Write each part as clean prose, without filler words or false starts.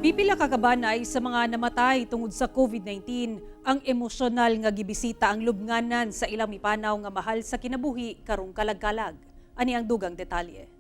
Pipila ka kabanay sa mga namatay tungod sa COVID-19, ang emosyonal nga gibisita ang lubnganan sa ilang mipanaw nga mahal sa kinabuhi karong kalag-kalag. Ani ang dugang detalye.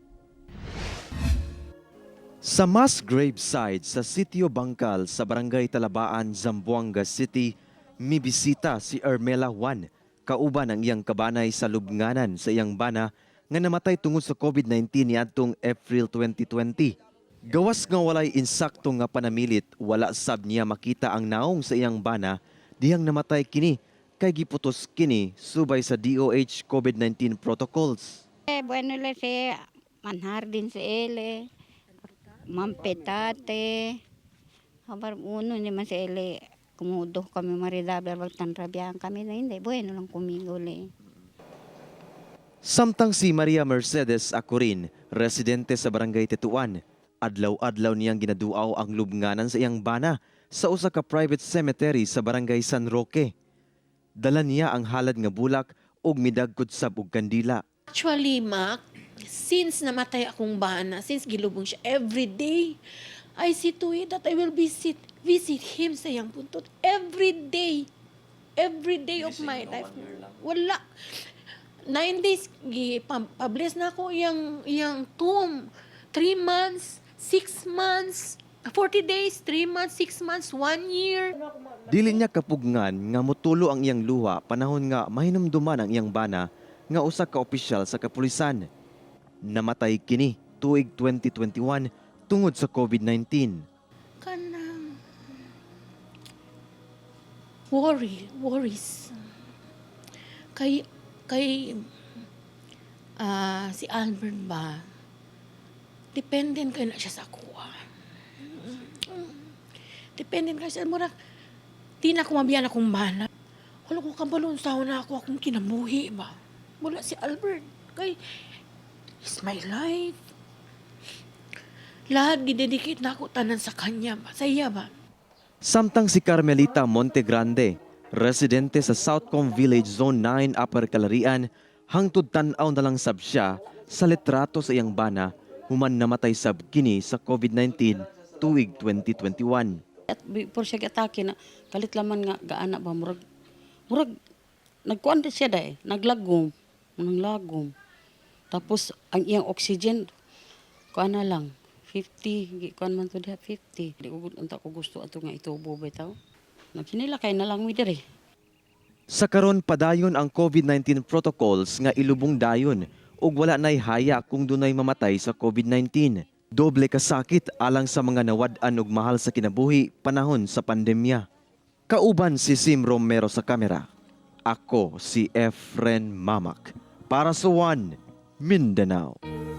Sa mass gravesite sa Sitio Bangkal sa Barangay Talabaan, Zamboanga City, mibisita si Ermela Juan, kauban ang iyang kabanay sa lubnganan sa iyang bana nga namatay tungod sa COVID-19 niadtong April 2020. Gawas nga walay insakto nga panamilit, wala sab niya makita ang naong sa iyang bana dihang namatay kini kay giputos kini subay sa DOH COVID-19 protocols. Bueno le si manhar din si ele, mampetate, habar uno ni mas ele, kumudo kami maridabler magtanrabihan kami na hindi, bueno lang kumiguli. Samtang si Maria Mercedes Acurin, residente sa Barangay Tetuan, adlaw-adlaw niyang ginaduaw ang lubnganan sa iyang bana sa usa ka private cemetery sa Barangay San Roque. Dala niya ang halad nga bulak ug midagkod sab og kandila. Actually, Mac, since namatay akong bana, since gilubong siya, every day, I see to it that I will visit him sa iyang puntot. Every day of my life. Wala. 9 days, pabless na ako iyang tomb. 3 months, 6 months, 40 days, 3 months, 6 months, 1 year. Dili niya kapugngan nga motulo ang iyang luha panahon nga mahinumduman ang iyang bana nga usa ka opisyal sa kapulisan. Namatay kini tuig 2021 tungod sa COVID-19. Kanang worries. Kay si Albert ba, dependent kayo na siya sa kuha. Dependent kayo siya. Mura, di na ako mabiyan akong bana. Wala ko kabalon sa na ako akong kinabuhi ba. Wala si Albert. Kay, he's my life. Lahat didedicate na ako tanan sa kanya ba. Sa iya ba. Samtang si Carmelita Montegrande, residente sa Southcom Village Zone 9 Upper Calarian, hangtod tan-aw na lang sab siya sa litrato sa iyang bana human namatay sab kini sa COVID-19 tuig 2021. At before siya atake na kalit laman nga gaana ba murag nagkuan din siya dai naglagom tapos ang iyang oxygen kuan na lang 50 kuan man to diha 50 di ugod unta ko gusto ato nga itubo bitaw nagsinila kay na lang mi diri. Sa karon padayon ang COVID-19 protocols nga ilubong dayon ug wala nay haya kung dunay mamatay sa COVID-19. Doble kasakit alang sa mga nawad-an ug mahal sa kinabuhi panahon sa pandemya. Kauban si Sim Romero sa kamera. Ako si Efren Mamak para sa One Mindanao.